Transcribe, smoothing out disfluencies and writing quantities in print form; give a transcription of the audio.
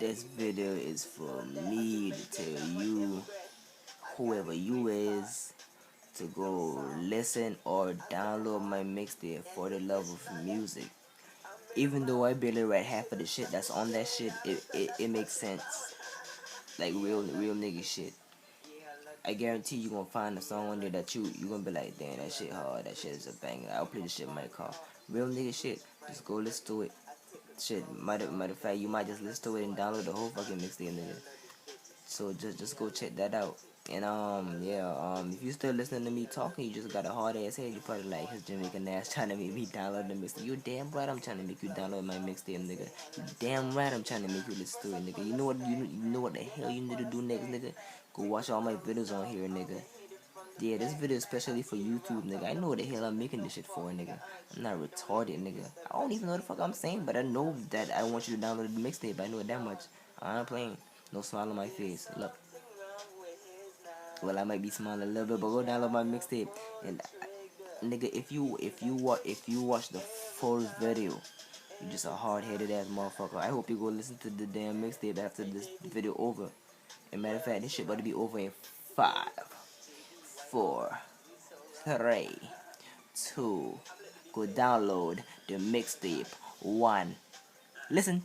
This video is for me to tell you, whoever you is, to go listen or download my mixtape for the love of music. Even though I barely write half of the shit that's on that shit, it makes sense. Like real nigga shit. I guarantee you gonna find a song on there that you gonna be like, damn, that shit hard, that shit is a banger. I'll play this shit in my car. Real nigga shit. Just go listen to it. Shit, matter of fact, you might just listen to it and download the whole fucking mixtape, nigga. So just go check that out. And yeah, if you still listening to me talking, you just got a hard ass head. You probably like his Jamaican ass trying to make me download the mixtape. You damn right I'm trying to make you download my mixtape, nigga. You damn right I'm trying to make you listen to it, nigga. You know what the hell you need to do next, nigga? Go watch all my videos on here, nigga. Yeah, this video is especially for YouTube, nigga. I know what the hell I'm making this shit for, nigga. I'm not retarded, nigga. I don't even know what the fuck I'm saying, but I know that I want you to download the mixtape. I know it that much. I'm not playing. No smile on my face. Look. Well, I might be smiling a little bit, but go download my mixtape. And nigga, if you watch the full video, you just a hard-headed ass motherfucker. I hope you go listen to the damn mixtape after this video over. And matter of fact, this shit about to be over in 5, 4, 3, 2. Go download the mixtape. 1. Listen.